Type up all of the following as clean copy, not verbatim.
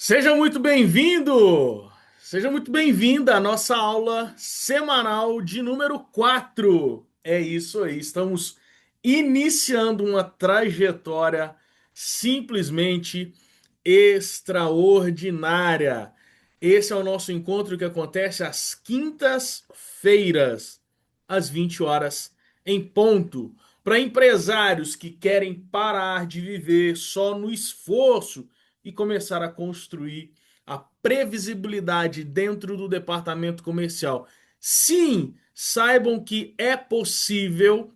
Seja muito bem-vindo! Seja muito bem-vinda à nossa aula semanal de número 4. É isso aí, estamos iniciando uma trajetória simplesmente extraordinária. Esse é o nosso encontro que acontece às quintas-feiras, às 20 horas em ponto. Para empresários que querem parar de viver só no esforço e começar a construir a previsibilidade dentro do departamento comercial. Sim, saibam que é possível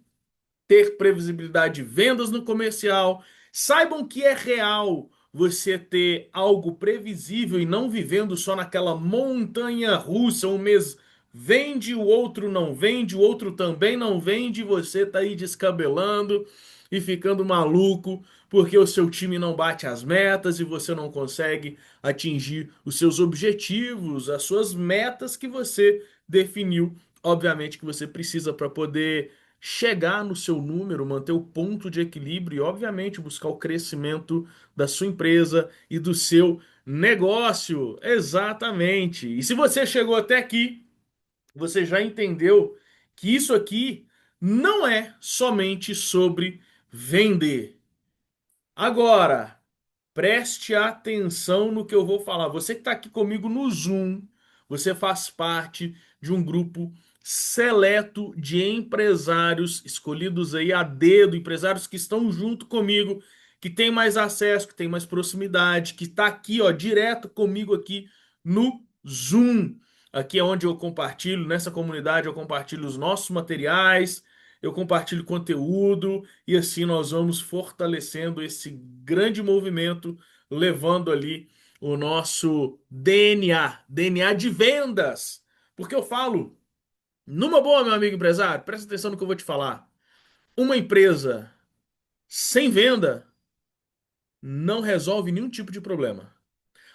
ter previsibilidade de vendas no comercial. Saibam que é real você ter algo previsível e não vivendo só naquela montanha russa. Um mês vende, o outro não vende, o outro também não vende, e você tá aí descabelando e ficando maluco porque o seu time não bate as metas e você não consegue atingir os seus objetivos, as suas metas que você definiu. Obviamente que você precisa para poder chegar no seu número, manter o ponto de equilíbrio e, obviamente, buscar o crescimento da sua empresa e do seu negócio. Exatamente. E se você chegou até aqui, você já entendeu que isso aqui não é somente sobre vender. Agora, preste atenção no que eu vou falar. Você que está aqui comigo no Zoom, você faz parte de um grupo seleto de empresários escolhidos aí a dedo, empresários que estão junto comigo, que tem mais acesso, que tem mais proximidade, que está aqui, ó, direto comigo aqui no Zoom. Aqui é onde eu compartilho, nessa comunidade eu compartilho os nossos materiais, eu compartilho conteúdo e assim nós vamos fortalecendo esse grande movimento, levando ali o nosso DNA de vendas. Porque eu falo, numa boa, meu amigo empresário, presta atenção no que eu vou te falar. Uma empresa sem venda não resolve nenhum tipo de problema.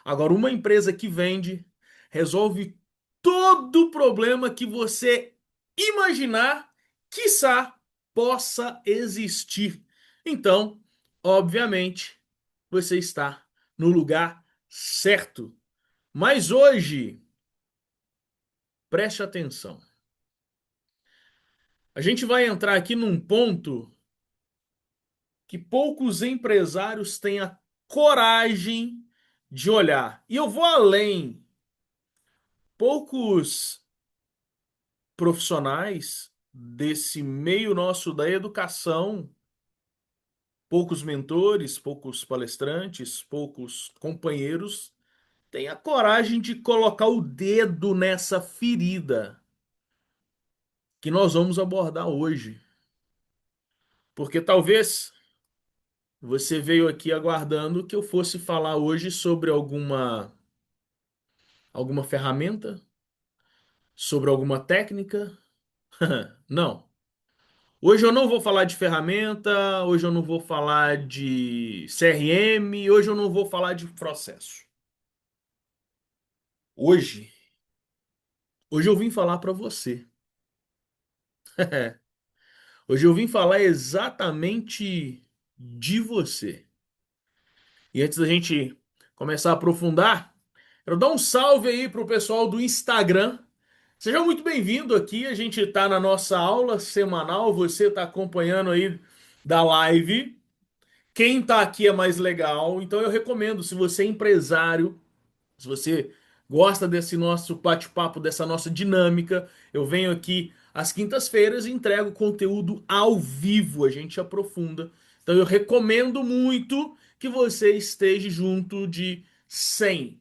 Agora, uma empresa que vende resolve todo o problema que você imaginar, quiçá, possa existir. Então, obviamente, você está no lugar certo. Mas hoje, preste atenção. A gente vai entrar aqui num ponto que poucos empresários têm a coragem de olhar. E eu vou além. Poucos profissionais desse meio nosso da educação, poucos mentores, poucos palestrantes, poucos companheiros têm a coragem de colocar o dedo nessa ferida que nós vamos abordar hoje. Porque talvez você veio aqui aguardando que eu fosse falar hoje sobre alguma ferramenta, sobre alguma técnica. Não. Hoje eu não vou falar de ferramenta, hoje eu não vou falar de CRM, hoje eu não vou falar de processo. Hoje, hoje eu vim falar para você. Hoje eu vim falar exatamente de você. E antes da gente começar a aprofundar, quero dar um salve aí pro pessoal do Instagram. Seja muito bem-vindo aqui. A gente está na nossa aula semanal. Você está acompanhando aí da live. Quem tá aqui é mais legal, então eu recomendo, se você é empresário, se você gosta desse nosso bate-papo, dessa nossa dinâmica, eu venho aqui às quintas-feiras e entrego conteúdo ao vivo, a gente aprofunda. Então eu recomendo muito que você esteja junto de 100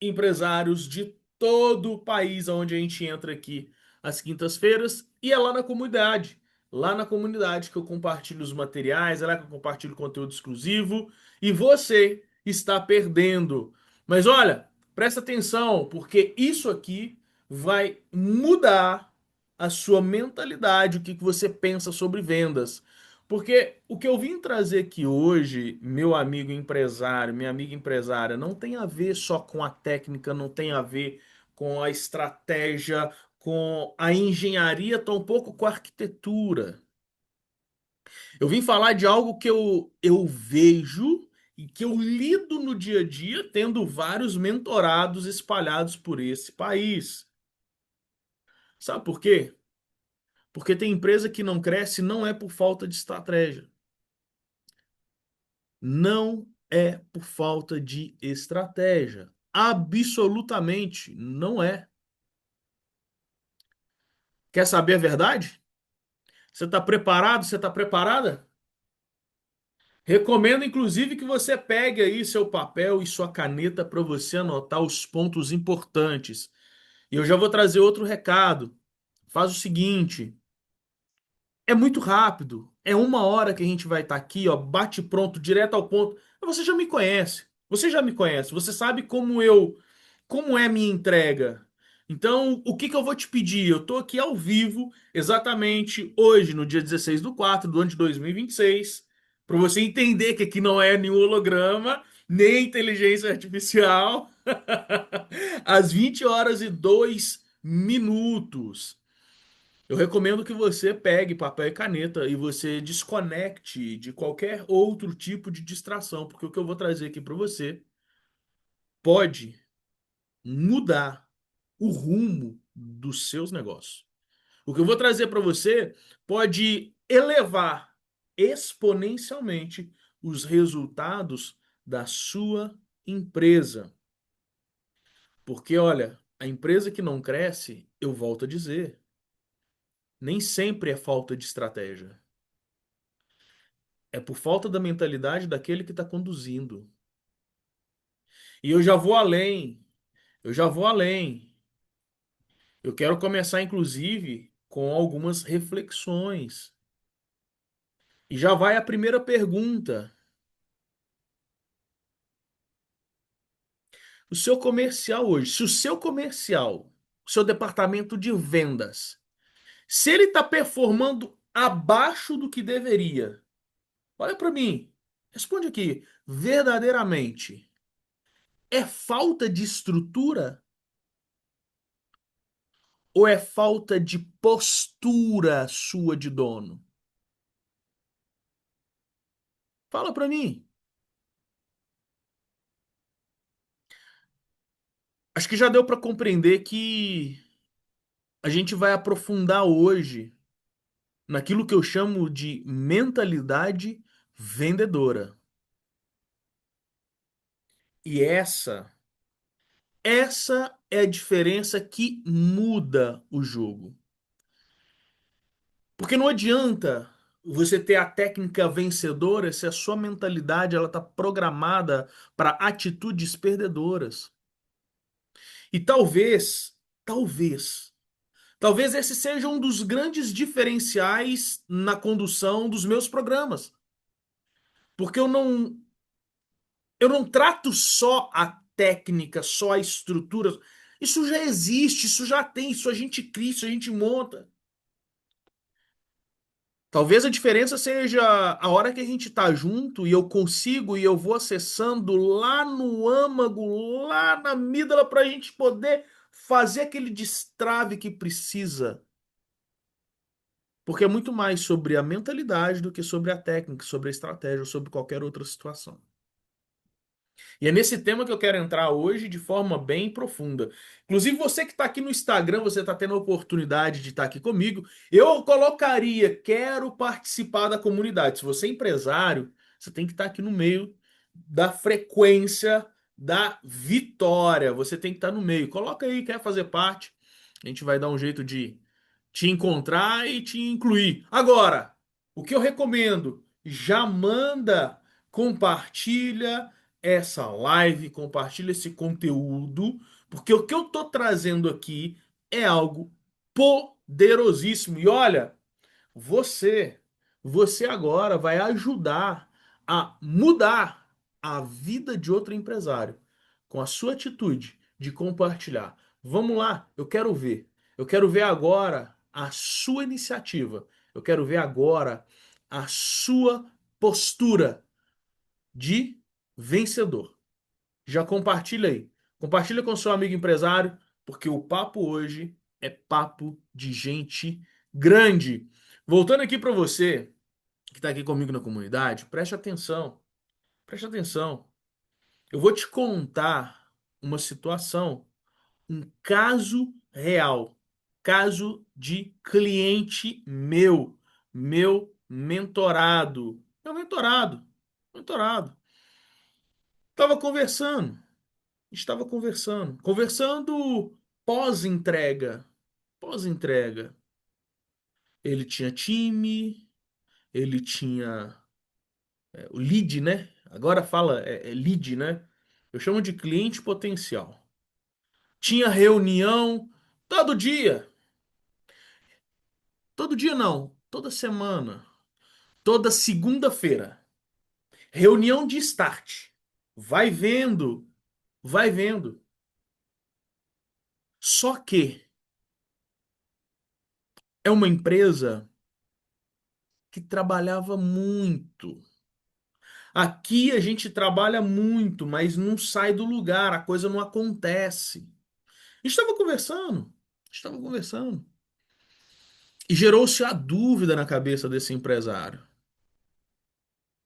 empresários de todo o país onde a gente entra aqui às quintas-feiras e é lá na comunidade. Lá na comunidade que eu compartilho os materiais, é lá que eu compartilho conteúdo exclusivo e você está perdendo. Mas olha, presta atenção, porque isso aqui vai mudar a sua mentalidade, o que que você pensa sobre vendas. Porque o que eu vim trazer aqui hoje, meu amigo empresário, minha amiga empresária, não tem a ver só com a técnica, não tem a ver com a estratégia, com a engenharia, tampouco com a arquitetura. Eu vim falar de algo que eu vejo e que eu lido no dia a dia, tendo vários mentorados espalhados por esse país. Sabe por quê? Porque tem empresa que não cresce não é por falta de estratégia. Não é por falta de estratégia. Absolutamente não é. Quer saber a verdade? Você está preparado? Você está preparada? Recomendo, inclusive, que você pegue aí seu papel e sua caneta para você anotar os pontos importantes. E eu já vou trazer outro recado. Faz o seguinte: é muito rápido. É 1 hora que a gente vai estar aqui, ó, bate pronto, direto ao ponto. Você já me conhece. Você já me conhece. Você sabe como é a minha entrega. Então, o que que eu vou te pedir? Eu tô aqui ao vivo, exatamente hoje, no dia 16 do 4 do ano de 2026, para você entender que aqui não é nenhum holograma, nem inteligência artificial, às 20 horas e 2 minutos. Eu recomendo que você pegue papel e caneta e você desconecte de qualquer outro tipo de distração, porque o que eu vou trazer aqui para você pode mudar o rumo dos seus negócios. O que eu vou trazer para você pode elevar exponencialmente os resultados da sua empresa. Porque, olha, a empresa que não cresce, eu volto a dizer, nem sempre é falta de estratégia. É por falta da mentalidade daquele que está conduzindo. E eu já vou além. Eu já vou além. Eu quero começar, inclusive, com algumas reflexões. E já vai a primeira pergunta. O seu comercial hoje, se o seu comercial, o seu departamento de vendas, se ele está performando abaixo do que deveria, olha para mim, responde aqui, verdadeiramente, é falta de estrutura ou é falta de postura sua de dono? Fala para mim. Acho que já deu para compreender que a gente vai aprofundar hoje naquilo que eu chamo de mentalidade vendedora. E essa é a diferença que muda o jogo. Porque não adianta você ter a técnica vencedora se a sua mentalidade ela está programada para atitudes perdedoras. E talvez esse seja um dos grandes diferenciais na condução dos meus programas. Porque eu não trato só a técnica, só a estrutura. Isso já existe, isso já tem, isso a gente cria, isso a gente monta. Talvez a diferença seja a hora que a gente tá junto e eu consigo e eu vou acessando lá no âmago, lá na amígdala, para a gente poder fazer aquele destrave que precisa. Porque é muito mais sobre a mentalidade do que sobre a técnica, sobre a estratégia ou sobre qualquer outra situação. E é nesse tema que eu quero entrar hoje de forma bem profunda. Inclusive, você que está aqui no Instagram, você está tendo a oportunidade de estar aqui comigo. Eu colocaria, quero participar da comunidade. Se você é empresário, você tem que estar aqui no meio da frequência da vitória. Você tem que estar no meio. Coloca aí, quer fazer parte. A gente vai dar um jeito de te encontrar e te incluir. Agora, o que eu recomendo? Já manda, compartilha essa live, compartilha esse conteúdo, porque o que eu tô trazendo aqui é algo poderosíssimo. E olha, você, você agora vai ajudar a mudar a vida de outro empresário com a sua atitude de compartilhar. Vamos lá, eu quero ver. Eu quero ver agora a sua iniciativa. Eu quero ver agora a sua postura de vencedor. Já compartilha aí. Compartilha com seu amigo empresário, porque o papo hoje é papo de gente grande. Voltando aqui para você que está aqui comigo na comunidade, preste atenção. Preste atenção. Eu vou te contar uma situação, um caso real, caso de cliente meu mentorado. Estava conversando, conversando pós-entrega. Ele tinha time, ele tinha o lead, né? Agora fala é lead, né? Eu chamo de cliente potencial. Tinha reunião todo dia. Todo dia não, toda semana. Toda segunda-feira. Reunião de start. Vai vendo, vai vendo. Só que é uma empresa que trabalhava muito. Aqui a gente trabalha muito, mas não sai do lugar, a coisa não acontece. Estava conversando. E gerou-se a dúvida na cabeça desse empresário.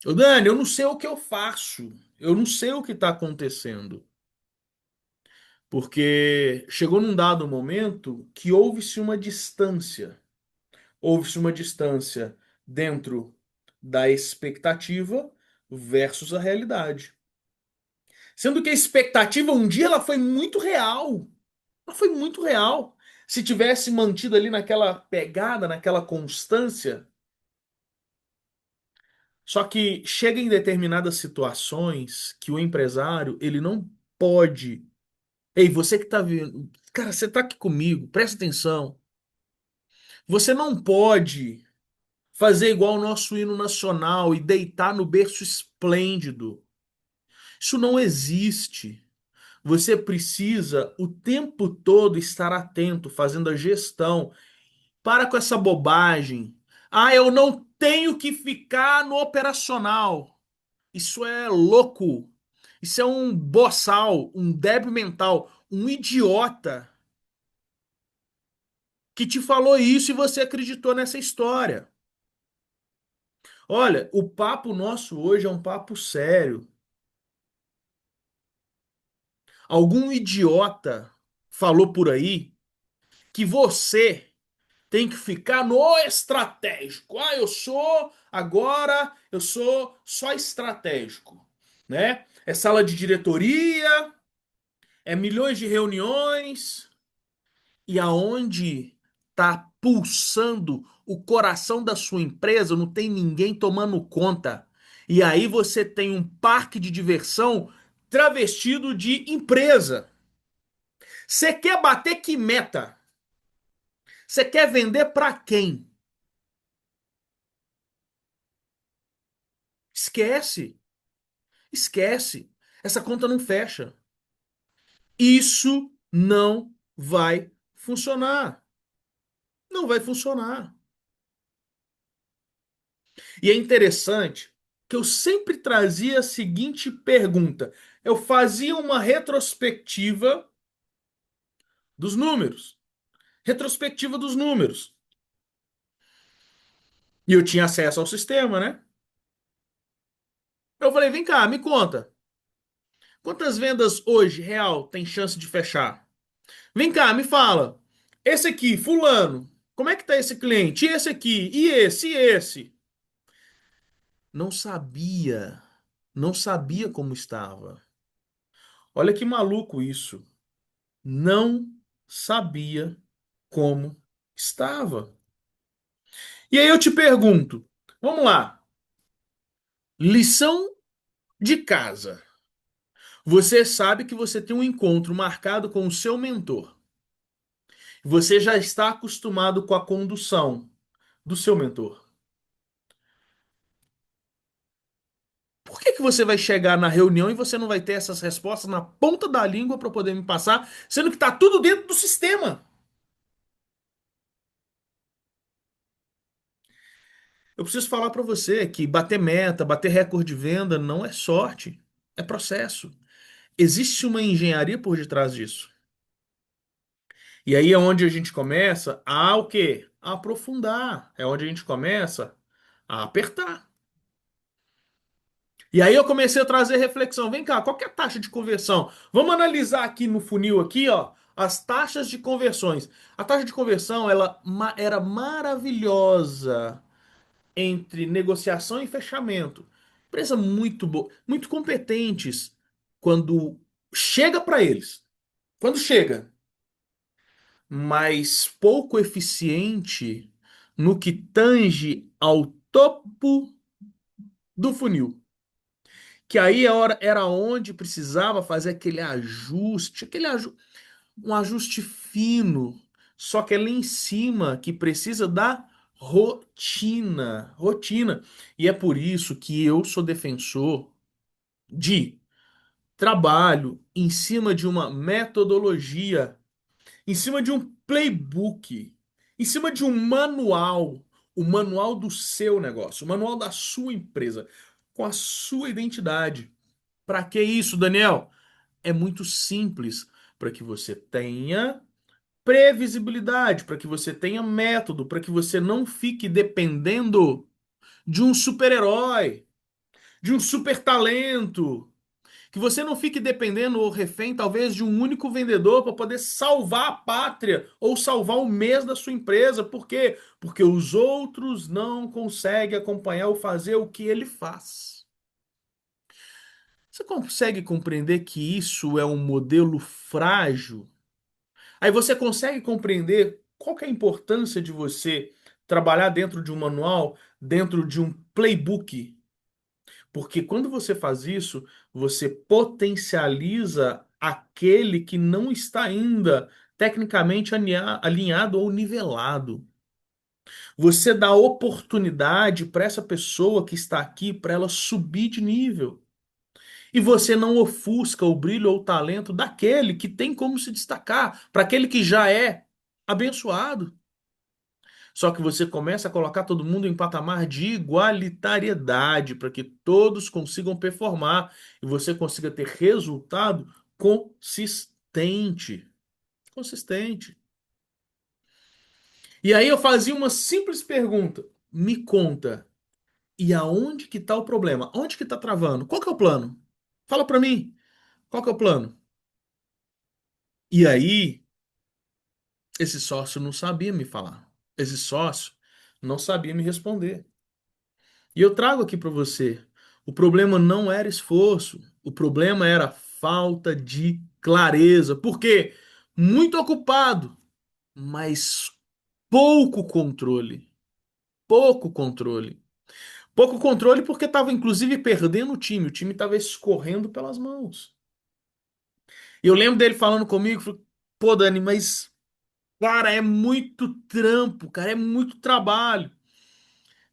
Ô Dani, eu não sei o que eu faço. Eu não sei o que está acontecendo. Porque chegou num dado momento que houve-se uma distância. Houve-se uma distância dentro da expectativa versus a realidade. Sendo que a expectativa um dia ela foi muito real. Ela foi muito real. Se tivesse mantido ali naquela pegada, naquela constância. Só que chega em determinadas situações que o empresário ele não pode. Ei, você que tá vendo, cara, você tá aqui comigo, presta atenção. Você não pode fazer igual o nosso hino nacional e deitar no berço esplêndido. Isso não existe. Você precisa o tempo todo estar atento, fazendo a gestão. Para com essa bobagem. Ah, eu não tenho que ficar no operacional. Isso é louco. Isso é um boçal, um débil mental, um idiota que te falou isso e você acreditou nessa história. Olha, o papo nosso hoje é um papo sério. Algum idiota falou por aí que você tem que ficar no estratégico. Ah, eu sou só estratégico, né? É sala de diretoria, é milhões de reuniões e aonde tá pulsando o coração da sua empresa, não tem ninguém tomando conta. E aí você tem um parque de diversão travestido de empresa. Você quer bater que meta? Você quer vender para quem? Esquece, esquece. Essa conta não fecha. Isso não vai funcionar. Não vai funcionar. E é interessante que eu sempre trazia a seguinte pergunta. Eu fazia uma retrospectiva dos números. Retrospectiva dos números. E eu tinha acesso ao sistema, né? Eu falei, vem cá, me conta. Quantas vendas hoje, real, tem chance de fechar? Vem cá, me fala. Esse aqui, fulano, como é que tá esse cliente? E esse aqui? E esse? Não sabia. Não sabia como estava. Olha que maluco isso. Não sabia como estava. E aí eu te pergunto, vamos lá. Lição de casa. Você sabe que você tem um encontro marcado com o seu mentor. Você já está acostumado com a condução do seu mentor. Por que que você vai chegar na reunião e você não vai ter essas respostas na ponta da língua para poder me passar, sendo que está tudo dentro do sistema? Eu preciso falar para você que bater meta, bater recorde de venda não é sorte, é processo. Existe uma engenharia por detrás disso. E aí é onde a gente começa a o quê? A aprofundar. É onde a gente começa a apertar. E aí eu comecei a trazer reflexão. Vem cá, qual que é a taxa de conversão? Vamos analisar aqui no funil aqui, ó, as taxas de conversões. A taxa de conversão, era maravilhosa entre negociação e fechamento. Empresa muito boa, muito competentes quando chega para eles. Quando chega, mas pouco eficiente no que tange ao topo do funil. Que aí era onde precisava fazer aquele ajuste, um ajuste fino, só que é lá em cima que precisa da rotina, rotina. E é por isso que eu sou defensor de trabalho em cima de uma metodologia, em cima de um playbook, em cima de um manual, o manual do seu negócio, o manual da sua empresa, com a sua identidade. Para que isso, Daniel? É muito simples, para que você tenha previsibilidade, para que você tenha método, para que você não fique dependendo de um super-herói, de um super talento, que você não fique dependendo ou refém talvez de um único vendedor para poder salvar a pátria ou salvar o mês da sua empresa. Por quê? Porque os outros não conseguem acompanhar ou fazer o que ele faz. Você consegue compreender que isso é um modelo frágil? Aí você consegue compreender qual que é a importância de você trabalhar dentro de um manual, dentro de um playbook. Porque quando você faz isso, você potencializa aquele que não está ainda tecnicamente alinhado ou nivelado. Você dá oportunidade para essa pessoa que está aqui para ela subir de nível. E você não ofusca o brilho ou o talento daquele que tem como se destacar, para aquele que já é abençoado. Só que você começa a colocar todo mundo em patamar de igualitariedade, para que todos consigam performar e você consiga ter resultado consistente. Consistente. E aí eu fazia uma simples pergunta: me conta, e aonde que está o problema? Onde que está travando? Qual que é o plano? Fala para mim, qual que é o plano? E aí esse sócio não sabia me falar. Esse sócio não sabia me responder. E eu trago aqui para você: o problema não era esforço, o problema era falta de clareza. Por quê? Muito ocupado, mas pouco controle. Pouco controle. Pouco controle porque estava inclusive perdendo o time estava escorrendo pelas mãos. E eu lembro dele falando comigo, falou, pô, Dani, mas cara, é muito trampo, cara, é muito trabalho.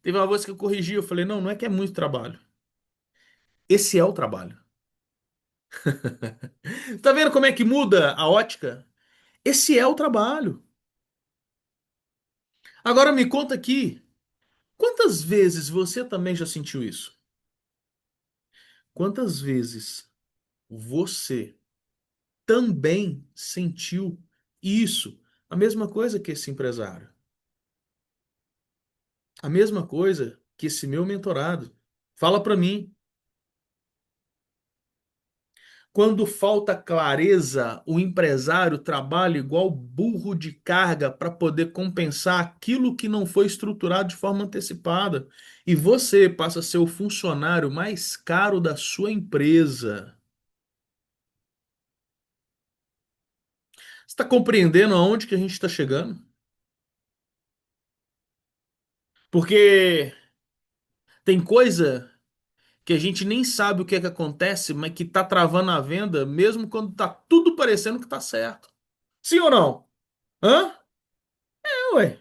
Teve uma vez que eu corrigi, eu falei, não, não é que é muito trabalho. Esse é o trabalho. Tá vendo como é que muda a ótica? Esse é o trabalho. Agora me conta aqui, quantas vezes você também já sentiu isso? Quantas vezes você também sentiu isso? A mesma coisa que esse empresário. A mesma coisa que esse meu mentorado. Fala pra mim. Quando falta clareza, o empresário trabalha igual burro de carga para poder compensar aquilo que não foi estruturado de forma antecipada. E você passa a ser o funcionário mais caro da sua empresa. Você está compreendendo aonde que a gente está chegando? Porque tem coisa que a gente nem sabe o que é que acontece, mas que está travando a venda, mesmo quando está tudo parecendo que está certo. Sim ou não? Hã? É, ué.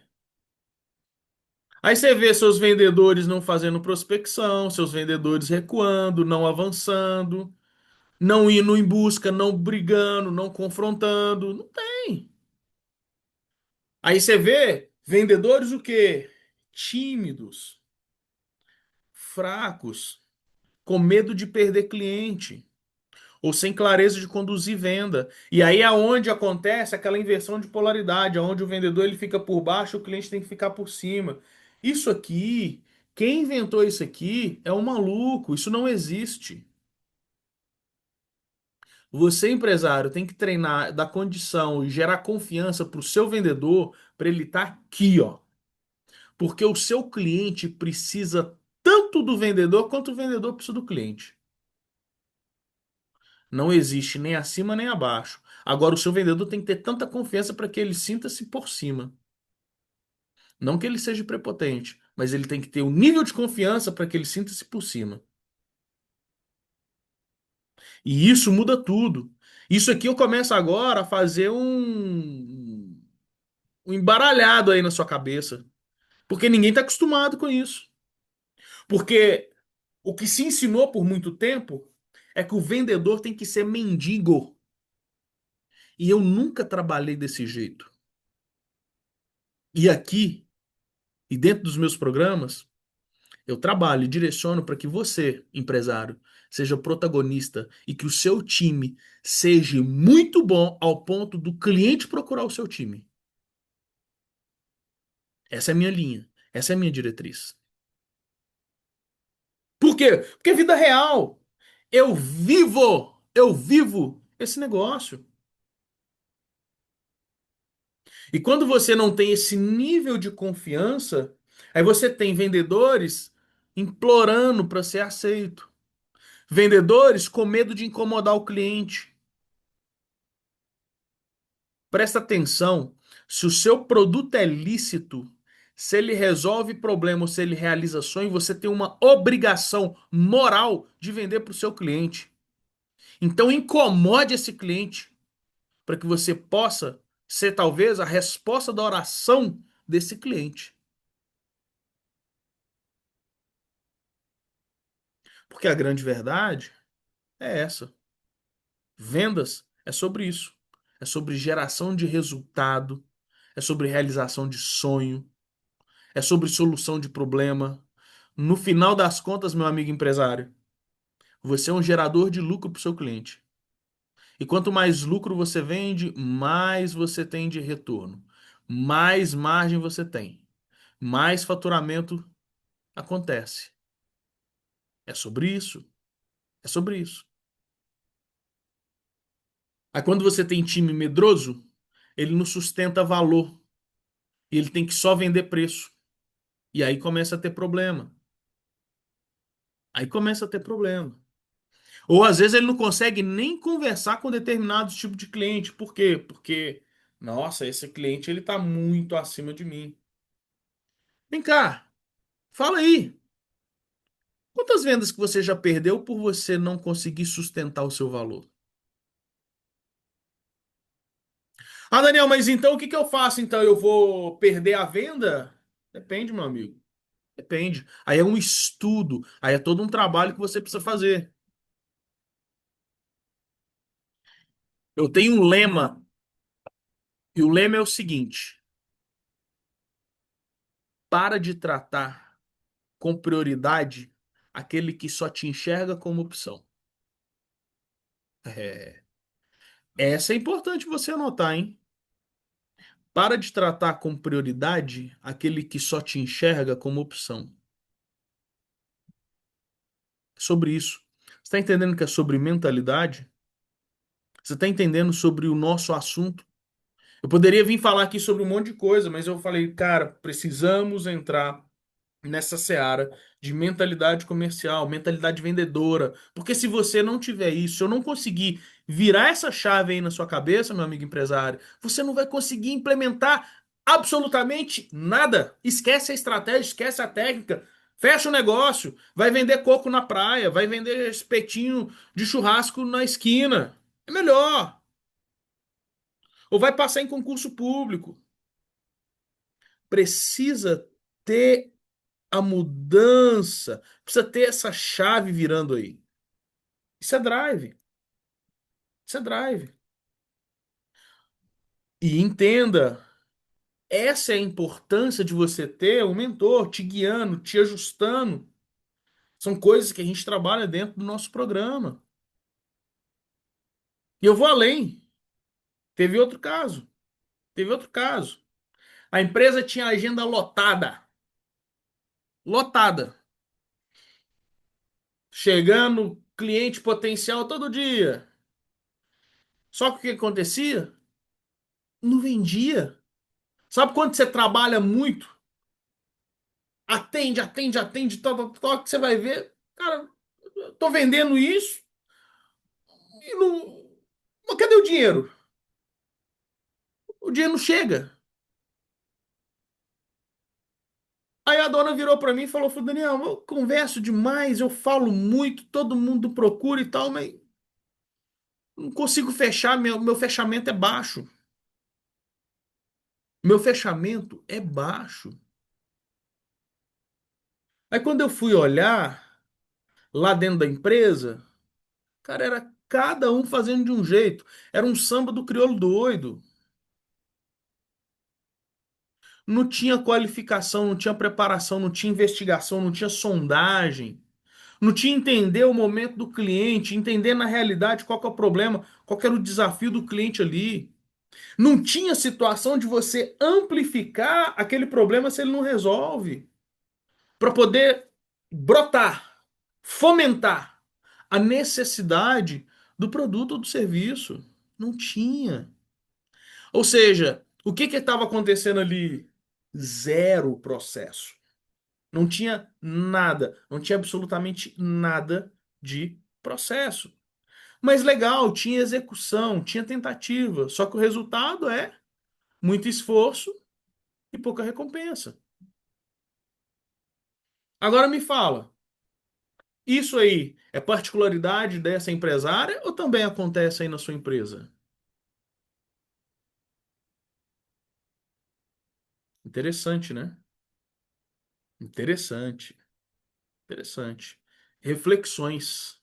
Aí você vê seus vendedores não fazendo prospecção, seus vendedores recuando, não avançando, não indo em busca, não brigando, não confrontando. Não tem. Aí você vê vendedores o quê? Tímidos, fracos, com medo de perder cliente, ou sem clareza de conduzir venda. E aí é onde acontece aquela inversão de polaridade, onde o vendedor ele fica por baixo, o cliente tem que ficar por cima. Isso aqui Quem inventou isso aqui é um maluco, isso não existe. Você, empresário, tem que treinar, dar condição e gerar confiança para o seu vendedor, para ele estar aqui, ó. Porque o seu cliente precisa tanto do vendedor quanto o vendedor precisa do cliente. Não existe nem acima nem abaixo. Agora, o seu vendedor tem que ter tanta confiança para que ele sinta-se por cima. Não que ele seja prepotente, mas ele tem que ter um nível de confiança para que ele sinta-se por cima. E isso muda tudo. Isso aqui eu começo agora a fazer um embaralhado aí na sua cabeça. Porque ninguém está acostumado com isso. Porque o que se ensinou por muito tempo é que o vendedor tem que ser mendigo. E eu nunca trabalhei desse jeito. E aqui, e dentro dos meus programas, eu trabalho e direciono para que você, empresário, seja protagonista e que o seu time seja muito bom ao ponto do cliente procurar o seu time. Essa é a minha linha. Essa é a minha diretriz. Por quê? Porque é vida real. Eu vivo esse negócio. E quando você não tem esse nível de confiança, aí você tem vendedores implorando para ser aceito. Vendedores com medo de incomodar o cliente. Presta atenção, se o seu produto é lícito, se ele resolve problemas, se ele realiza sonho, você tem uma obrigação moral de vender para o seu cliente. Então incomode esse cliente para que você possa ser talvez a resposta da oração desse cliente. Porque a grande verdade é essa. Vendas é sobre isso. É sobre geração de resultado, é sobre realização de sonho, é sobre solução de problema. No final das contas, meu amigo empresário, você é um gerador de lucro para o seu cliente. E quanto mais lucro você vende, mais você tem de retorno, mais margem você tem, mais faturamento acontece. É sobre isso. É sobre isso. Aí quando você tem time medroso, ele não sustenta valor. E ele tem que só vender preço. E aí começa a ter problema. Aí começa a ter problema. Ou às vezes ele não consegue nem conversar com determinados tipos de cliente. Por quê? Porque, nossa, esse cliente ele tá muito acima de mim. Vem cá, fala aí. Quantas vendas que você já perdeu por você não conseguir sustentar o seu valor? Ah, Daniel, mas então o que que eu faço? Então eu vou perder a venda? Depende, meu amigo. Depende. Aí é um estudo, aí é todo um trabalho que você precisa fazer. Eu tenho um lema, e o lema é o seguinte: para de tratar com prioridade aquele que só te enxerga como opção. É, essa é importante você anotar, hein? Para de tratar com prioridade aquele que só te enxerga como opção. Sobre isso. Você está entendendo que é sobre mentalidade? Você está entendendo sobre o nosso assunto? Eu poderia vir falar aqui sobre um monte de coisa, mas eu falei, cara, precisamos entrar nessa seara de mentalidade comercial, mentalidade vendedora. Porque se você não tiver isso, se eu não conseguir virar essa chave aí na sua cabeça, meu amigo empresário, você não vai conseguir implementar absolutamente nada. Esquece a estratégia, esquece a técnica. Fecha o negócio, vai vender coco na praia, vai vender espetinho de churrasco na esquina. É melhor. Ou vai passar em concurso público. Precisa ter a mudança, precisa ter essa chave virando aí. Isso é drive. Isso é drive. E entenda, essa é a importância de você ter um mentor te guiando, te ajustando. São coisas que a gente trabalha dentro do nosso programa. E eu vou além. Teve outro caso. Teve outro caso. A empresa tinha a agenda lotada. lotada. Chegando cliente potencial todo dia. Só que o que acontecia? Não vendia. Sabe quando você trabalha muito? Atende, atende, atende, que você vai ver. Cara, eu tô vendendo isso e não. Mas cadê o dinheiro? O dinheiro não chega. Aí a dona virou pra mim e falou: Daniel, eu converso demais, eu falo muito, todo mundo procura e tal, mas não consigo fechar, meu fechamento é baixo. Meu fechamento é baixo. Aí quando eu fui olhar lá dentro da empresa, cara, era cada um fazendo de um jeito. Era um samba do crioulo doido. Não tinha qualificação, não tinha preparação, não tinha investigação, não tinha sondagem. Não tinha entender o momento do cliente, entender na realidade qual que é o problema, qual que era o desafio do cliente ali. Não tinha situação de você amplificar aquele problema se ele não resolve, para poder brotar, fomentar a necessidade do produto ou do serviço. Não tinha. Ou seja, o que que estava acontecendo ali? Zero processo. Não tinha nada, não tinha absolutamente nada de processo. Mas legal, tinha execução, tinha tentativa. Só que o resultado é muito esforço e pouca recompensa. Agora me fala, isso aí é particularidade dessa empresária ou também acontece aí na sua empresa? Interessante, né? Interessante, interessante. Reflexões,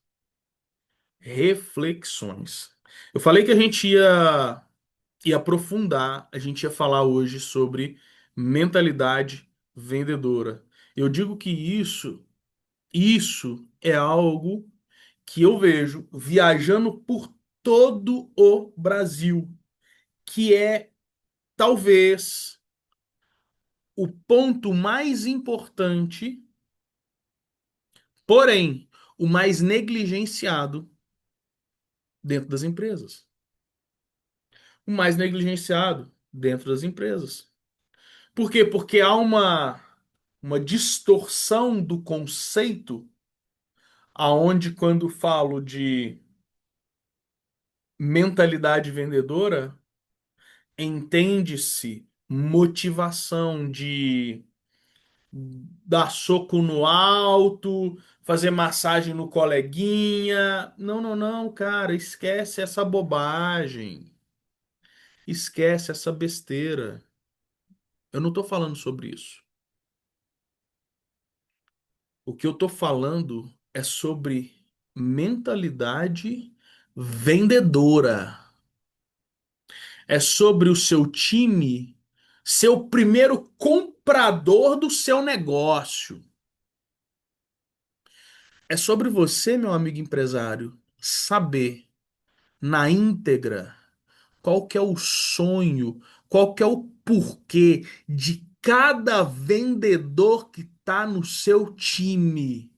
reflexões. Eu falei que a gente ia aprofundar, a gente ia falar hoje sobre mentalidade vendedora. Eu digo que isso é algo que eu vejo viajando por todo o Brasil, que é talvez o ponto mais importante, porém o mais negligenciado dentro das empresas. O mais negligenciado dentro das empresas. Por quê? Porque há uma distorção do conceito aonde quando falo de mentalidade vendedora, entende-se motivação de dar soco no alto, fazer massagem no coleguinha. Não, não, não, cara, esquece essa bobagem. Esquece essa besteira. Eu não tô falando sobre isso. O que eu tô falando é sobre mentalidade vendedora. É sobre o seu time ser o primeiro comprador do seu negócio. É sobre você, meu amigo empresário, saber na íntegra qual que é o sonho, qual que é o porquê de cada vendedor que está no seu time.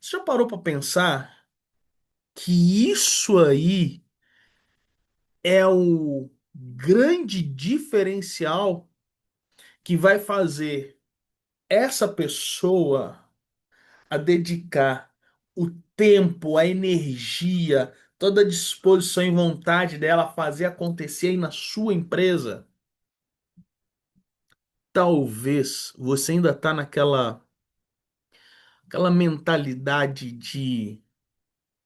Você já parou para pensar que isso aí é o grande diferencial que vai fazer essa pessoa a dedicar o tempo, a energia, toda a disposição e vontade dela a fazer acontecer aí na sua empresa? Talvez você ainda está naquela aquela mentalidade de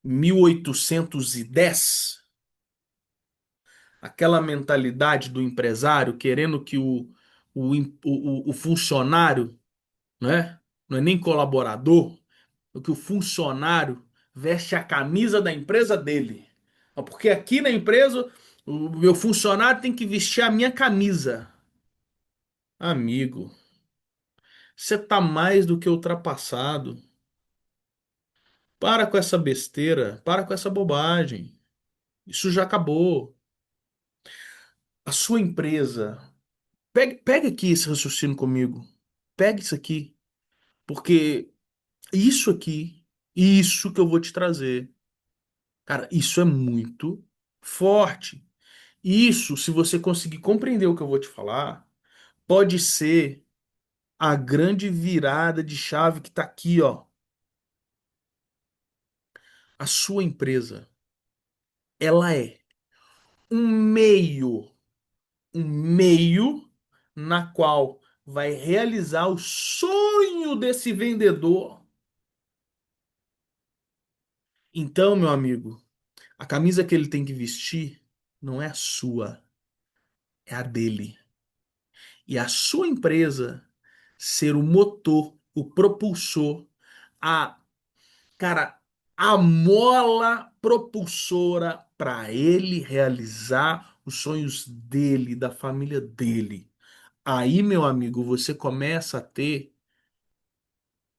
1810, aquela mentalidade do empresário querendo que o funcionário, né? Não é nem colaborador, que o funcionário veste a camisa da empresa dele. Porque aqui na empresa, o meu funcionário tem que vestir a minha camisa. Amigo, você tá mais do que ultrapassado. Para com essa besteira, para com essa bobagem. Isso já acabou. A sua empresa Pega aqui esse raciocínio comigo. Pega isso aqui, porque isso aqui, isso que eu vou te trazer, cara, isso é muito forte. Isso, se você conseguir compreender o que eu vou te falar, pode ser a grande virada de chave que tá aqui, ó. A sua empresa, ela é um meio, um meio na qual vai realizar o sonho desse vendedor. Então, meu amigo, a camisa que ele tem que vestir não é a sua, é a dele. E a sua empresa ser o motor, o propulsor, a, cara, a mola propulsora para ele realizar os sonhos dele, da família dele. Aí, meu amigo, você começa a ter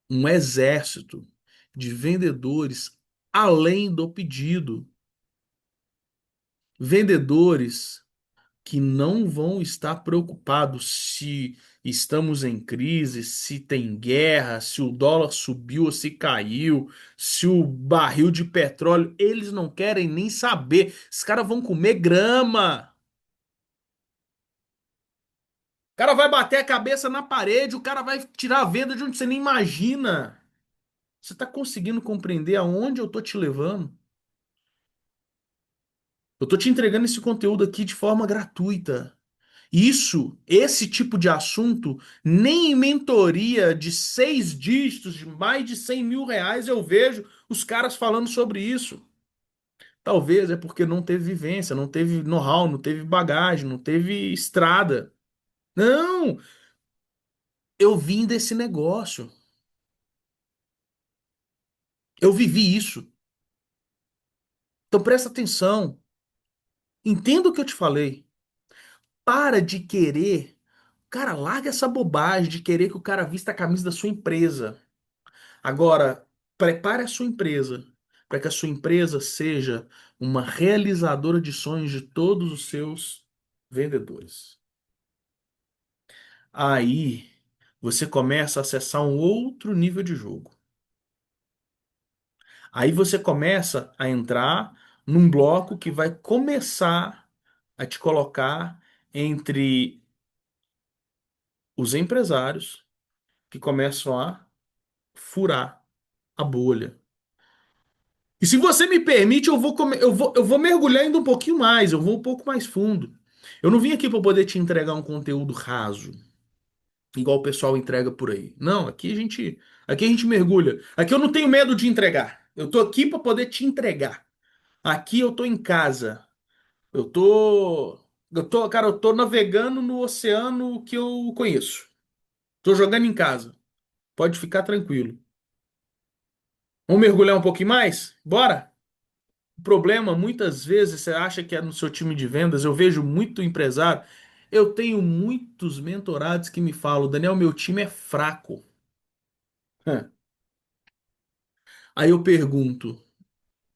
um exército de vendedores além do pedido. Vendedores que não vão estar preocupados se estamos em crise, se tem guerra, se o dólar subiu ou se caiu, se o barril de petróleo, eles não querem nem saber. Os caras vão comer grama. O cara vai bater a cabeça na parede, o cara vai tirar a venda de onde você nem imagina. Você está conseguindo compreender aonde eu tô te levando? Eu tô te entregando esse conteúdo aqui de forma gratuita. Isso, esse tipo de assunto, nem em mentoria de 6 dígitos, de mais de R$ 100.000, eu vejo os caras falando sobre isso. Talvez é porque não teve vivência, não teve know-how, não teve bagagem, não teve estrada. Não, eu vim desse negócio. Eu vivi isso. Então presta atenção. Entenda o que eu te falei. Para de querer. Cara, larga essa bobagem de querer que o cara vista a camisa da sua empresa. Agora, prepare a sua empresa para que a sua empresa seja uma realizadora de sonhos de todos os seus vendedores. Aí você começa a acessar um outro nível de jogo. Aí você começa a entrar num bloco que vai começar a te colocar entre os empresários que começam a furar a bolha. E se você me permite, eu vou mergulhar ainda um pouquinho mais, eu vou um pouco mais fundo. Eu não vim aqui para poder te entregar um conteúdo raso, igual o pessoal entrega por aí. Não, aqui a gente mergulha. Aqui eu não tenho medo de entregar. Eu tô aqui para poder te entregar. Aqui eu tô em casa. Cara, eu tô navegando no oceano que eu conheço. Tô jogando em casa. Pode ficar tranquilo. Vamos mergulhar um pouquinho mais? Bora? O problema, muitas vezes, você acha que é no seu time de vendas. Eu vejo muito empresário. Eu tenho muitos mentorados que me falam, Daniel, meu time é fraco. Hã. Aí eu pergunto,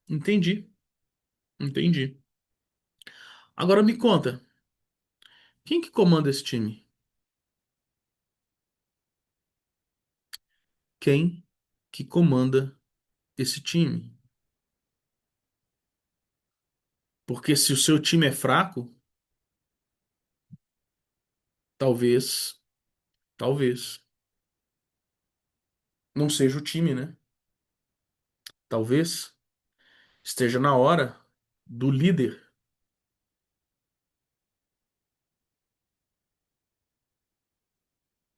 entendi, entendi. Agora me conta, quem que comanda esse time? Quem que comanda esse time? Porque se o seu time é fraco, talvez não seja o time, né? Talvez esteja na hora do líder.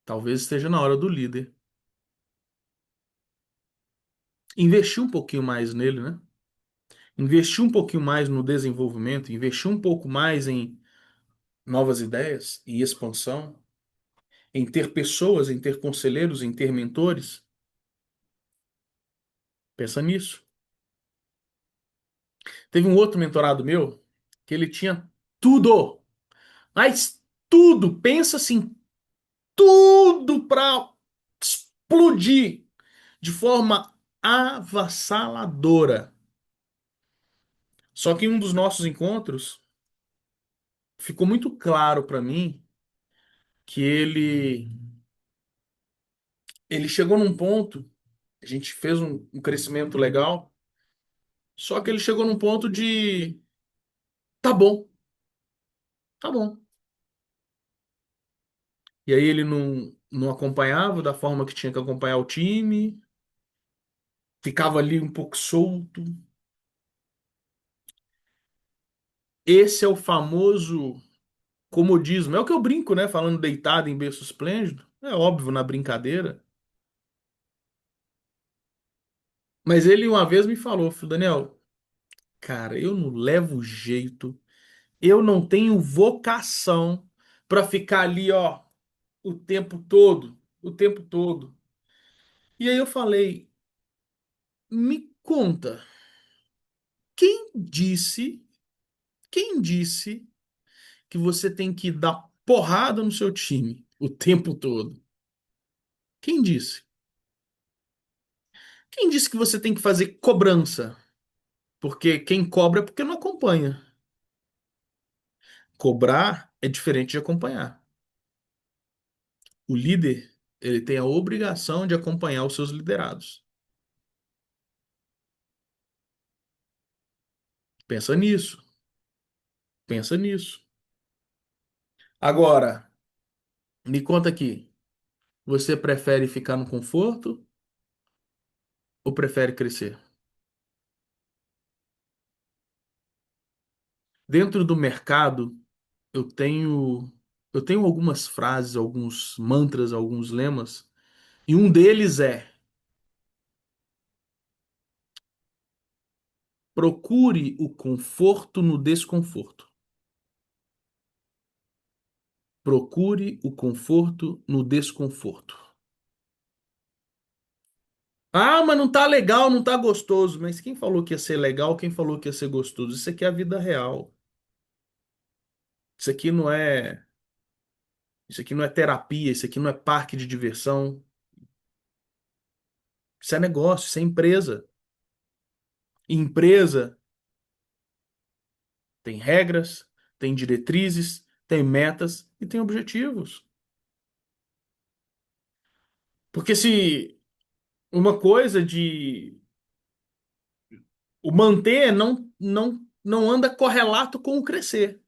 Talvez esteja na hora do líder investir um pouquinho mais nele, né? Investir um pouquinho mais no desenvolvimento, investir um pouco mais em novas ideias e expansão, em ter pessoas, em ter conselheiros, em ter mentores. Pensa nisso. Teve um outro mentorado meu que ele tinha tudo, mas tudo, pensa assim, tudo para explodir de forma avassaladora. Só que em um dos nossos encontros ficou muito claro para mim que ele chegou num ponto, a gente fez um crescimento legal, só que ele chegou num ponto de tá bom, tá bom. E aí ele não acompanhava da forma que tinha que acompanhar o time, ficava ali um pouco solto. Esse é o famoso comodismo. É o que eu brinco, né? Falando deitado em berço esplêndido. É óbvio, na brincadeira. Mas ele uma vez me falou, Daniel, cara, eu não levo jeito, eu não tenho vocação pra ficar ali, ó, o tempo todo, o tempo todo. E aí eu falei, me conta, quem disse, quem disse que você tem que dar porrada no seu time o tempo todo? Quem disse? Quem disse que você tem que fazer cobrança? Porque quem cobra é porque não acompanha. Cobrar é diferente de acompanhar. O líder, ele tem a obrigação de acompanhar os seus liderados. Pensa nisso, pensa nisso. Agora, me conta aqui, você prefere ficar no conforto ou prefere crescer? Dentro do mercado, eu tenho eu tenho algumas frases, alguns mantras, alguns lemas, e um deles é: procure o conforto no desconforto. Procure o conforto no desconforto. Ah, mas não tá legal, não tá gostoso. Mas quem falou que ia ser legal? Quem falou que ia ser gostoso? Isso aqui é a vida real. Isso aqui não é, isso aqui não é terapia, isso aqui não é parque de diversão. Isso é negócio, isso é empresa. E empresa tem regras, tem diretrizes, tem metas e tem objetivos. Porque se uma coisa de o manter não anda correlato com o crescer.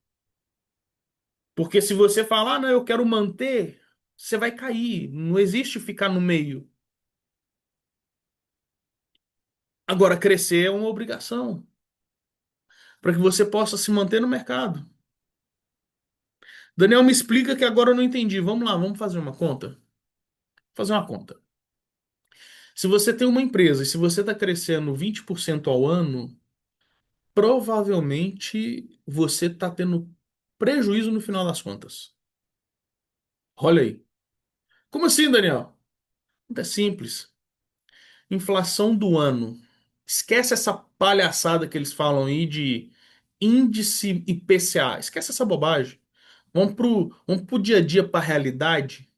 Porque se você falar, ah, não, eu quero manter, você vai cair. Não existe ficar no meio. Agora, crescer é uma obrigação para que você possa se manter no mercado. Daniel, me explica que agora eu não entendi. Vamos lá, vamos fazer uma conta? Fazer uma conta. Se você tem uma empresa e se você está crescendo 20% ao ano, provavelmente você está tendo prejuízo no final das contas. Olha aí. Como assim, Daniel? É simples. Inflação do ano. Esquece essa palhaçada que eles falam aí de índice IPCA. Esquece essa bobagem. Vamos pro dia a dia, para a realidade.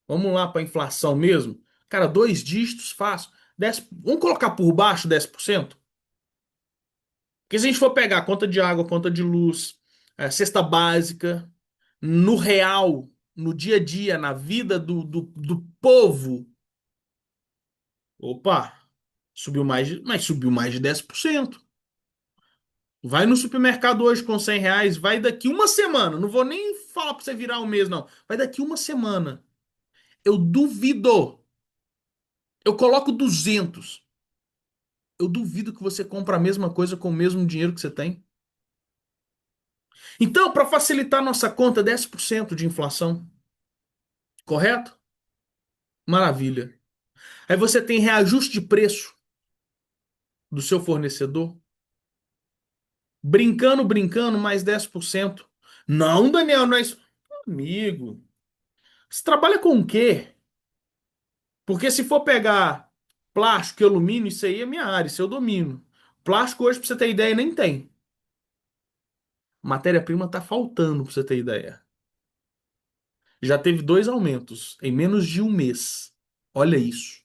Vamos lá para a inflação mesmo. Cara, dois dígitos fácil. 10, vamos colocar por baixo 10%. Porque se a gente for pegar conta de água, conta de luz, cesta básica, no real, no dia a dia, na vida do povo, opa, mas subiu mais de 10%. Vai no supermercado hoje com R$ 100, vai daqui uma semana. Não vou nem falar pra você virar um mês, não. Vai daqui uma semana. Eu duvido. Eu coloco 200. Eu duvido que você compre a mesma coisa com o mesmo dinheiro que você tem. Então, para facilitar nossa conta, 10% de inflação. Correto? Maravilha. Aí você tem reajuste de preço do seu fornecedor. Brincando, brincando, mais 10%. Não, Daniel, não é isso. Amigo, você trabalha com o quê? Porque se for pegar plástico e alumínio, isso aí é minha área, isso eu domino. Plástico hoje, pra você ter ideia, nem tem. Matéria-prima tá faltando, pra você ter ideia. Já teve dois aumentos em menos de um mês. Olha isso.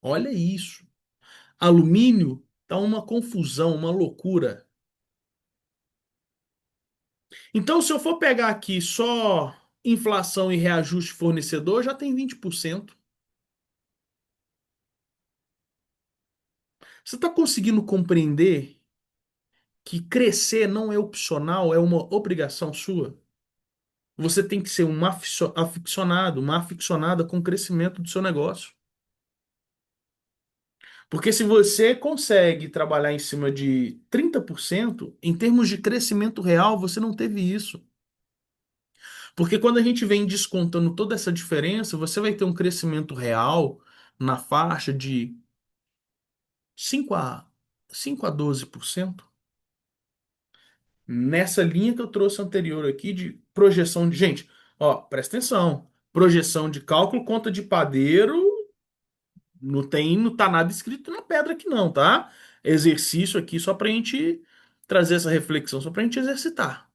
Olha isso. Alumínio tá uma confusão, uma loucura. Então, se eu for pegar aqui só. inflação e reajuste fornecedor já tem 20%. Você está conseguindo compreender que crescer não é opcional, é uma obrigação sua? Você tem que ser um aficionado, uma aficionada com o crescimento do seu negócio. Porque se você consegue trabalhar em cima de 30%, em termos de crescimento real, você não teve isso. Porque quando a gente vem descontando toda essa diferença, você vai ter um crescimento real na faixa de 5 a 5 a 12%. Nessa linha que eu trouxe anterior aqui de projeção de. Gente, ó, presta atenção. Projeção de cálculo, conta de padeiro, não tá nada escrito na pedra aqui, não, tá? Exercício aqui só pra gente trazer essa reflexão, só pra gente exercitar.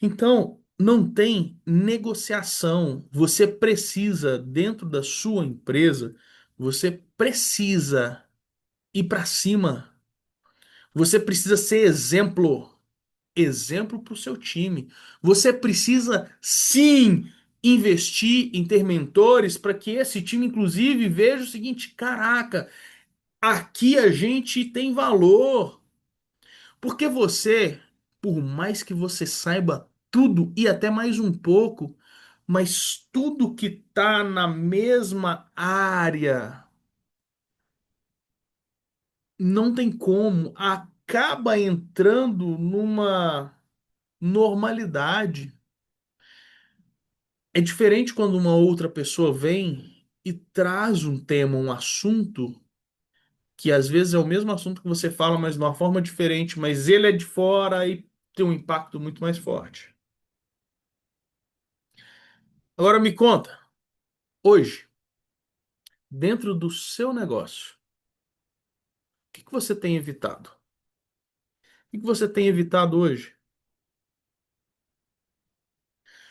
Então, não tem negociação. Você precisa, dentro da sua empresa, você precisa ir pra cima. Você precisa ser exemplo. Exemplo para o seu time. Você precisa sim investir em ter mentores para que esse time, inclusive, veja o seguinte: caraca, aqui a gente tem valor. Porque você, por mais que você saiba tudo e até mais um pouco, mas tudo que tá na mesma área não tem como, acaba entrando numa normalidade. É diferente quando uma outra pessoa vem e traz um tema, um assunto, que às vezes é o mesmo assunto que você fala, mas de uma forma diferente, mas ele é de fora e tem um impacto muito mais forte. Agora me conta, hoje, dentro do seu negócio, o que que você tem evitado? O que que você tem evitado hoje?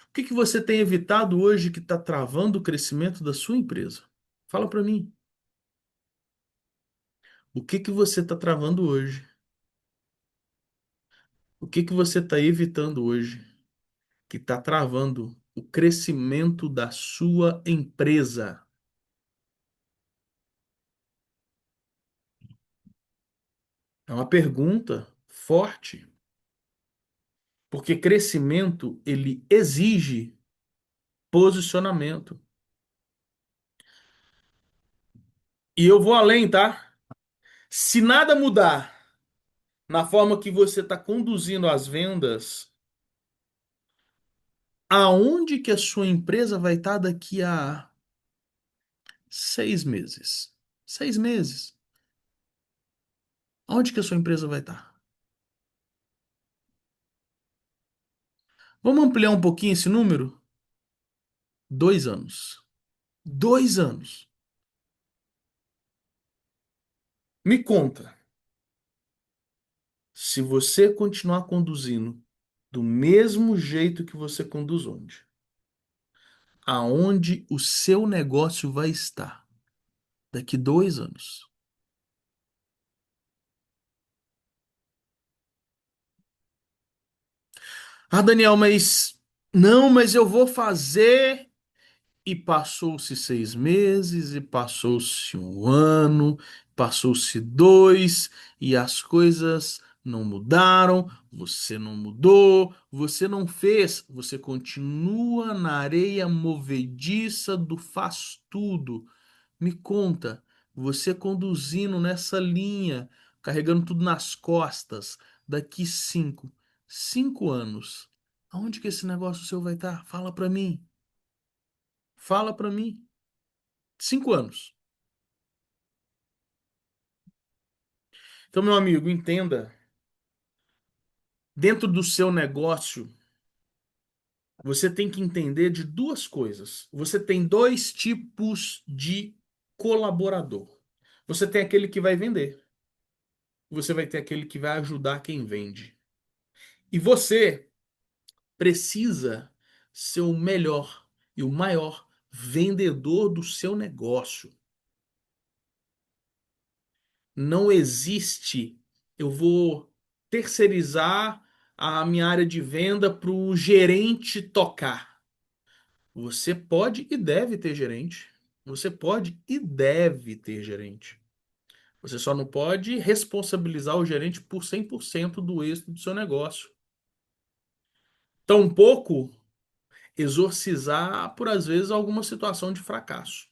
O que que você tem evitado hoje que está travando o crescimento da sua empresa? Fala para mim. O que que você está travando hoje? O que que você está evitando hoje que está travando o crescimento da sua empresa? É uma pergunta forte, porque crescimento ele exige posicionamento. E eu vou além, tá? Se nada mudar na forma que você está conduzindo as vendas, aonde que a sua empresa vai estar daqui a 6 meses? 6 meses. Aonde que a sua empresa vai estar? Vamos ampliar um pouquinho esse número? 2 anos. 2 anos. Me conta, se você continuar conduzindo do mesmo jeito que você conduz hoje, aonde o seu negócio vai estar daqui 2 anos? Ah, Daniel, mas não, mas eu vou fazer. E passou-se 6 meses, e passou-se um ano, passou-se dois, e as coisas não mudaram, você não mudou, você não fez, você continua na areia movediça do faz tudo. Me conta, você conduzindo nessa linha, carregando tudo nas costas, daqui 5 anos, aonde que esse negócio seu vai estar? Fala pra mim. Fala pra mim. 5 anos. Então, meu amigo, entenda. Dentro do seu negócio, você tem que entender de duas coisas. Você tem dois tipos de colaborador. Você tem aquele que vai vender. Você vai ter aquele que vai ajudar quem vende. E você precisa ser o melhor e o maior vendedor do seu negócio. Não existe, eu vou terceirizar a minha área de venda para o gerente tocar. Você pode e deve ter gerente. Você pode e deve ter gerente. Você só não pode responsabilizar o gerente por 100% do êxito do seu negócio. Tampouco exorcizar, por às vezes, alguma situação de fracasso.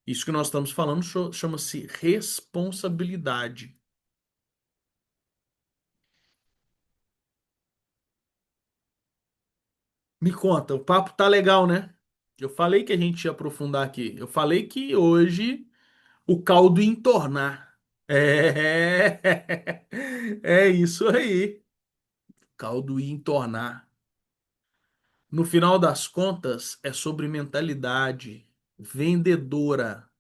Isso que nós estamos falando chama-se responsabilidade. Me conta, o papo tá legal, né? Eu falei que a gente ia aprofundar aqui. Eu falei que hoje o caldo ia entornar. É, é isso aí. Caldo ia entornar. No final das contas, é sobre mentalidade vendedora.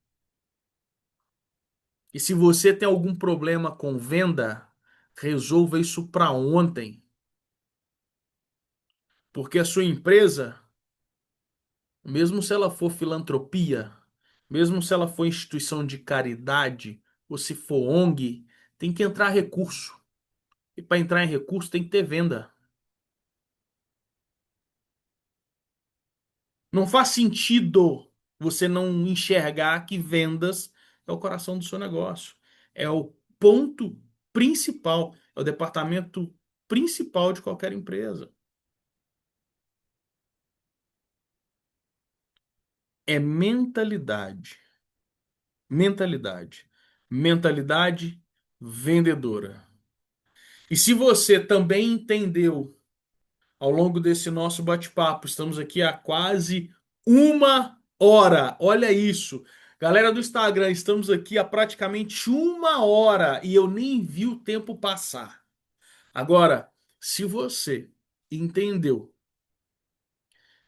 E se você tem algum problema com venda, resolva isso para ontem, porque a sua empresa, mesmo se ela for filantropia, mesmo se ela for instituição de caridade, ou se for ONG, tem que entrar recurso. E para entrar em recurso tem que ter venda. Não faz sentido você não enxergar que vendas é o coração do seu negócio. É o ponto principal, é o departamento principal de qualquer empresa. É mentalidade. Mentalidade. Mentalidade vendedora. E se você também entendeu ao longo desse nosso bate-papo, estamos aqui há quase 1 hora. Olha isso. Galera do Instagram, estamos aqui há praticamente 1 hora e eu nem vi o tempo passar. Agora, se você entendeu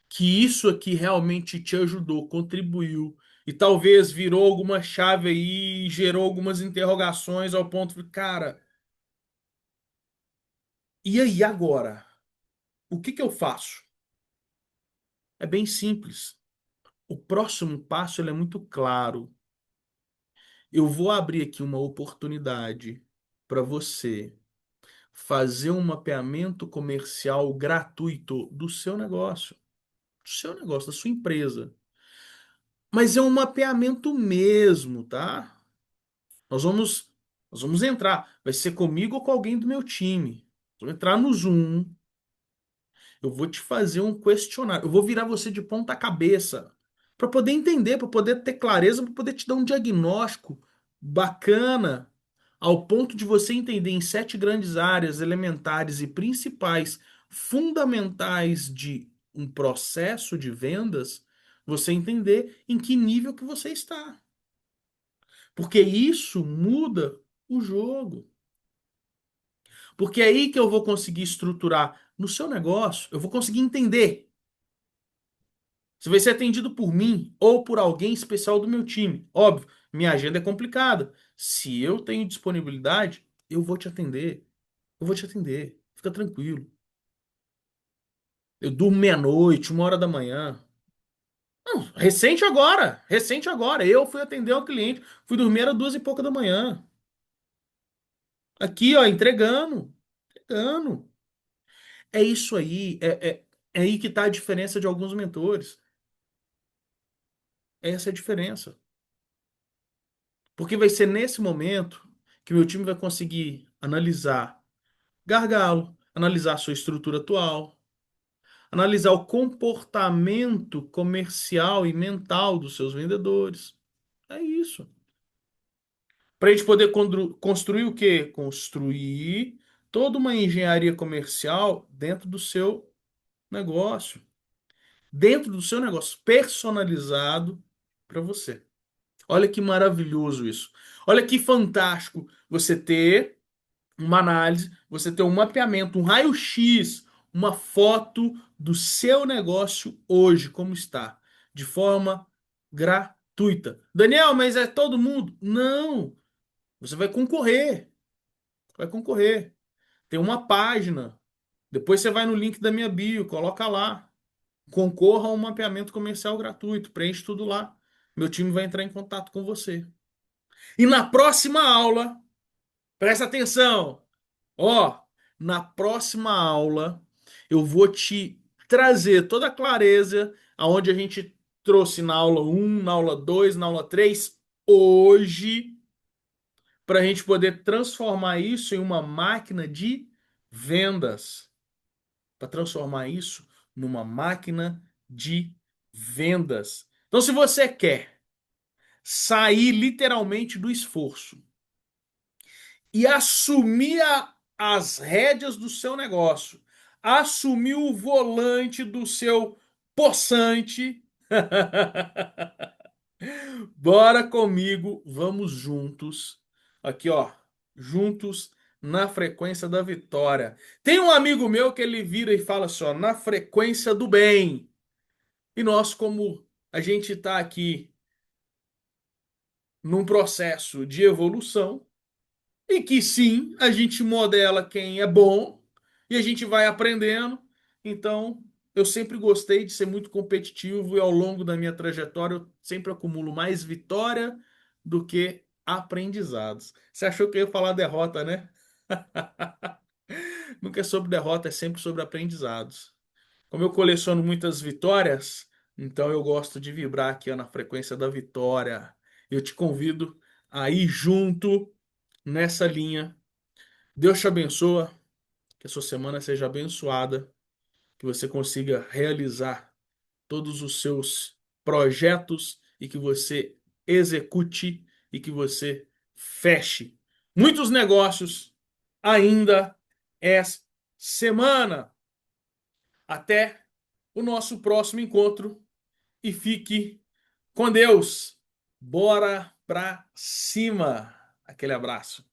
que isso aqui realmente te ajudou, contribuiu e talvez virou alguma chave aí, e gerou algumas interrogações ao ponto de, cara, e aí agora? O que que eu faço? É bem simples. O próximo passo ele é muito claro. Eu vou abrir aqui uma oportunidade para você fazer um mapeamento comercial gratuito do seu negócio, da sua empresa. Mas é um mapeamento mesmo, tá? Nós vamos, nós vamos entrar. Vai ser comigo ou com alguém do meu time. Vamos entrar no Zoom. Eu vou te fazer um questionário. Eu vou virar você de ponta cabeça para poder entender, para poder ter clareza, para poder te dar um diagnóstico bacana, ao ponto de você entender em 7 grandes áreas elementares e principais, fundamentais de um processo de vendas, você entender em que nível que você está. Porque isso muda o jogo. Porque é aí que eu vou conseguir estruturar no seu negócio, eu vou conseguir entender. Você vai ser atendido por mim ou por alguém especial do meu time. Óbvio, minha agenda é complicada. Se eu tenho disponibilidade, eu vou te atender. Eu vou te atender. Fica tranquilo. Eu durmo meia-noite, 1 hora da manhã. Não, recente agora. Recente agora. Eu fui atender um cliente. Fui dormir, era 2 e pouca da manhã. Aqui, ó, entregando. Entregando. É isso aí. É aí que tá a diferença de alguns mentores. Essa é a diferença. Porque vai ser nesse momento que meu time vai conseguir analisar gargalo, analisar sua estrutura atual, analisar o comportamento comercial e mental dos seus vendedores. É isso. Para a gente poder construir o quê? Construir toda uma engenharia comercial dentro do seu negócio. Dentro do seu negócio, personalizado para você. Olha que maravilhoso isso. Olha que fantástico você ter uma análise, você ter um mapeamento, um raio-x, uma foto do seu negócio hoje, como está, de forma gratuita. Daniel, mas é todo mundo? Não, você vai concorrer, vai concorrer. Tem uma página, depois você vai no link da minha bio, coloca lá, concorra a um mapeamento comercial gratuito, preenche tudo lá. Meu time vai entrar em contato com você. E na próxima aula, presta atenção. Ó, na próxima aula eu vou te trazer toda a clareza aonde a gente trouxe na aula um, na aula 2, na aula 3 hoje, para a gente poder transformar isso em uma máquina de vendas. Para transformar isso numa máquina de vendas. Então, se você quer sair literalmente do esforço e assumir as rédeas do seu negócio, assumir o volante do seu poçante, bora comigo, vamos juntos. Aqui, ó, juntos na frequência da vitória. Tem um amigo meu que ele vira e fala assim, ó, na frequência do bem. E nós, como a gente está aqui num processo de evolução, e que sim, a gente modela quem é bom e a gente vai aprendendo. Então, eu sempre gostei de ser muito competitivo e ao longo da minha trajetória eu sempre acumulo mais vitória do que aprendizados. Você achou que eu ia falar derrota, né? Nunca é sobre derrota, é sempre sobre aprendizados. Como eu coleciono muitas vitórias, então eu gosto de vibrar aqui ó, na frequência da vitória. Eu te convido a ir junto nessa linha. Deus te abençoa, que a sua semana seja abençoada, que você consiga realizar todos os seus projetos e que você execute e que você feche muitos negócios ainda essa semana. Até o nosso próximo encontro e fique com Deus. Bora pra cima. Aquele abraço.